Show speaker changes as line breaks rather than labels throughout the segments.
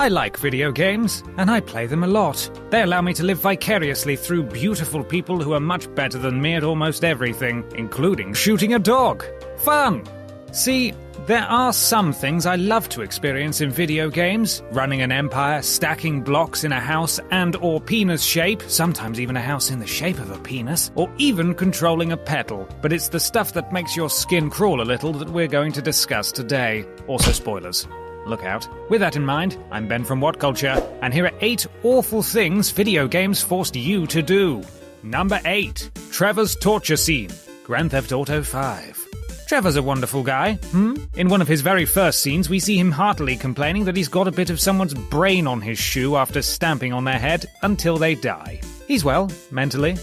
I like video games, and I play them a lot. They allow me to live vicariously through beautiful people who are much better than me at almost everything, including shooting a dog. Fun! See, there are some things I love to experience in video games. Running an empire, stacking blocks in a house and or penis shape, sometimes even a house in the shape of a penis, or even controlling a petal. But it's the stuff that makes your skin crawl a little that we're going to discuss today. Also spoilers. Look out. With that in mind, I'm Ben from What Culture, and here are 8 awful things video games forced you to do. Number 8. Trevor's torture scene. Grand Theft Auto 5. Trevor's a wonderful guy, In one of his very first scenes, we see him heartily complaining that he's got a bit of someone's brain on his shoe after stamping on their head until they die. He's well, mentally,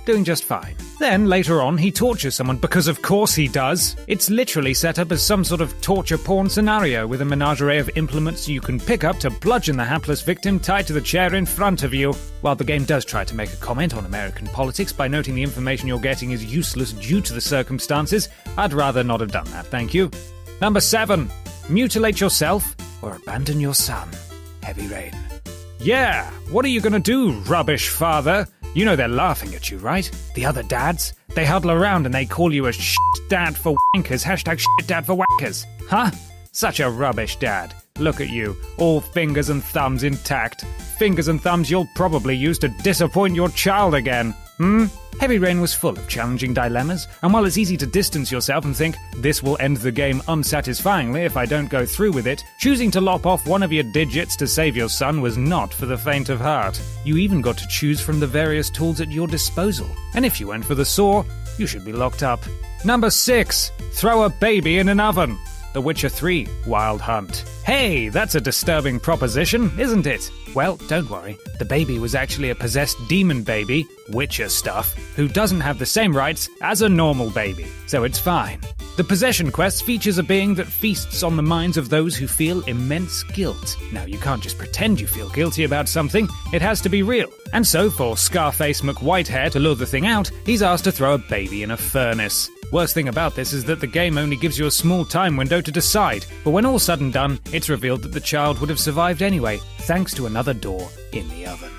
doing just fine. Then, later on, he tortures someone because of course he does. It's literally set up as some sort of torture porn scenario with a menagerie of implements you can pick up to bludgeon the hapless victim tied to the chair in front of you. While the game does try to make a comment on American politics by noting the information you're getting is useless due to the circumstances, I'd rather not have done that, thank you. Number 7. Mutilate yourself or abandon your son. Heavy Rain. Yeah, what are you gonna do, rubbish father? You know they're laughing at you, right? The other dads? They huddle around and they call you a shit dad for wankers, hashtag shit dad for wankers. Huh? Such a rubbish dad. Look at you, all fingers and thumbs intact. Fingers and thumbs you'll probably use to disappoint your child again. Heavy Rain was full of challenging dilemmas, and while it's easy to distance yourself and think, this will end the game unsatisfyingly if I don't go through with it, choosing to lop off one of your digits to save your son was not for the faint of heart. You even got to choose from the various tools at your disposal, and if you went for the saw, you should be locked up. Number 6. Throw a baby in an oven. The Witcher 3 Wild Hunt. Hey, that's a disturbing proposition, isn't it? Well, don't worry. The baby was actually a possessed demon baby, Witcher stuff, who doesn't have the same rights as a normal baby, so it's fine. The possession quest features a being that feasts on the minds of those who feel immense guilt. Now, you can't just pretend you feel guilty about something, it has to be real. And so, for Scarface McWhitehair to lure the thing out, he's asked to throw a baby in a furnace. Worst thing about this is that the game only gives you a small time window to decide, but when all's said and done, it's revealed that the child would have survived anyway, thanks to another door in the oven.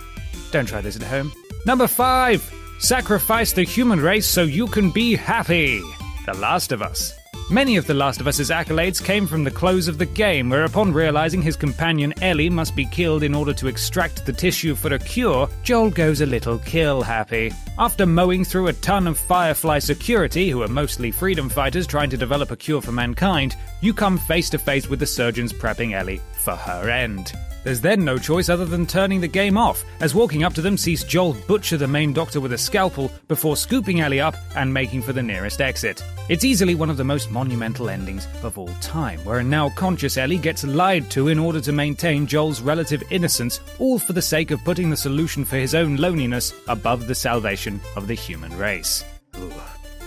Don't try this at home. Number 5. Sacrifice the human race so you can be happy. The Last of Us. Many of The Last of Us's accolades came from the close of the game, where upon realizing his companion Ellie must be killed in order to extract the tissue for a cure, Joel goes a little kill-happy. After mowing through a ton of Firefly security, who are mostly freedom fighters trying to develop a cure for mankind, you come face-to-face with the surgeons prepping Ellie for her end. There's then no choice other than turning the game off, as walking up to them sees Joel butcher the main doctor with a scalpel before scooping Ellie up and making for the nearest exit. It's easily one of the most monumental endings of all time, where a now conscious Ellie gets lied to in order to maintain Joel's relative innocence, all for the sake of putting the solution for his own loneliness above the salvation of the human race. Ooh.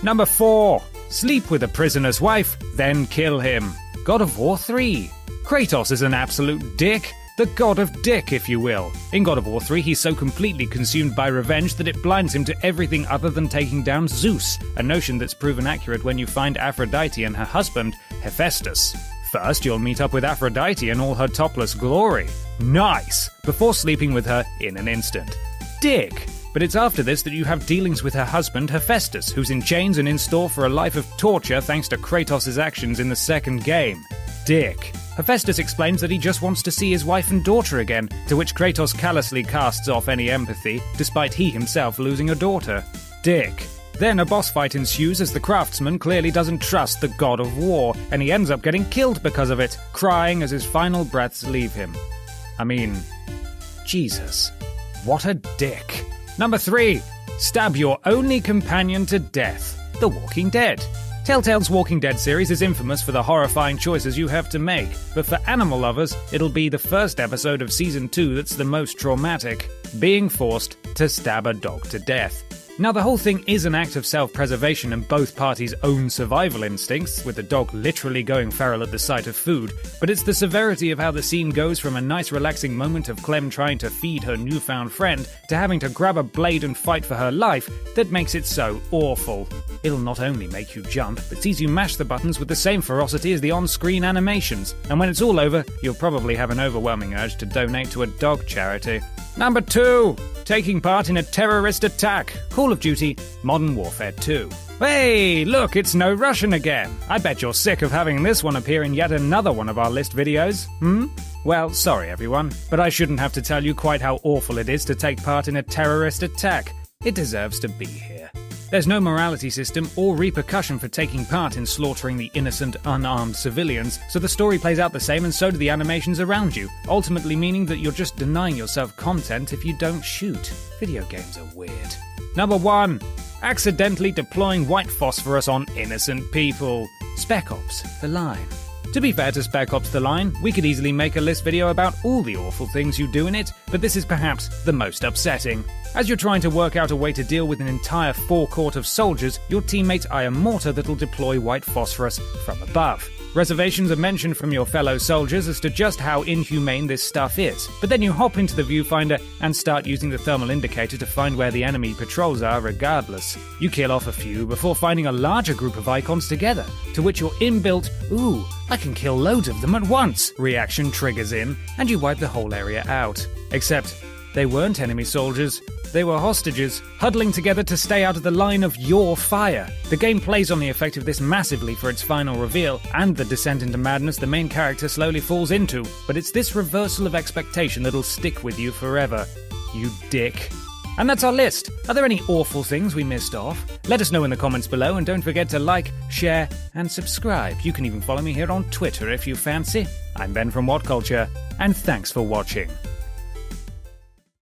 Number 4. Sleep with a prisoner's wife, then kill him. God of War 3. Kratos is an absolute dick. The god of dick, if you will. In God of War 3, he's so completely consumed by revenge that it blinds him to everything other than taking down Zeus, a notion that's proven accurate when you find Aphrodite and her husband, Hephaestus. First, you'll meet up with Aphrodite in all her topless glory. Nice! Before sleeping with her in an instant. Dick! But it's after this that you have dealings with her husband, Hephaestus, who's in chains and in store for a life of torture thanks to Kratos' actions in the second game. Dick. Hephaestus explains that he just wants to see his wife and daughter again, to which Kratos callously casts off any empathy, despite he himself losing a daughter. Dick. Then a boss fight ensues as the craftsman clearly doesn't trust the god of war, and he ends up getting killed because of it, crying as his final breaths leave him. I mean, Jesus. What a dick. Number 3. Stab your only companion to death. The Walking Dead. Telltale's Walking Dead series is infamous for the horrifying choices you have to make, but for animal lovers, it'll be the first episode of Season 2 that's the most traumatic. being forced to stab a dog to death. Now, the whole thing is an act of self-preservation and both parties' own survival instincts, with the dog literally going feral at the sight of food, but it's the severity of how the scene goes from a nice relaxing moment of Clem trying to feed her newfound friend to having to grab a blade and fight for her life that makes it so awful. It'll not only make you jump, but sees you mash the buttons with the same ferocity as the on-screen animations, and when it's all over, you'll probably have an overwhelming urge to donate to a dog charity. Number 2. Taking part in a terrorist attack. Call of Duty Modern Warfare 2. Hey, look, it's No Russian again. I bet you're sick of having this one appear in yet another one of our list videos, Well, sorry everyone, but I shouldn't have to tell you quite how awful it is to take part in a terrorist attack. It deserves to be here. There's no morality system or repercussion for taking part in slaughtering the innocent, unarmed civilians, so the story plays out the same and so do the animations around you, ultimately meaning that you're just denying yourself content if you don't shoot. Video games are weird. Number 1. Accidentally deploying white phosphorus on innocent people. Spec Ops: The Line. To be fair to Spec Ops: The Line, we could easily make a list video about all the awful things you do in it, but this is perhaps the most upsetting. As you're trying to work out a way to deal with an entire forecourt of soldiers, your teammates eye a mortar that'll deploy white phosphorus from above. Reservations are mentioned from your fellow soldiers as to just how inhumane this stuff is, but then you hop into the viewfinder and start using the thermal indicator to find where the enemy patrols are regardless. You kill off a few before finding a larger group of icons together, to which your inbuilt, "Ooh, I can kill loads of them at once" reaction triggers in, and you wipe the whole area out. Except, they weren't enemy soldiers. They were hostages, huddling together to stay out of the line of your fire. The game plays on the effect of this massively for its final reveal, and the descent into madness the main character slowly falls into, but it's this reversal of expectation that'll stick with you forever. You dick. And that's our list. Are there any awful things we missed off? Let us know in the comments below, and don't forget to like, share, and subscribe. You can even follow me here on Twitter if you fancy. I'm Ben from What Culture, and thanks for watching.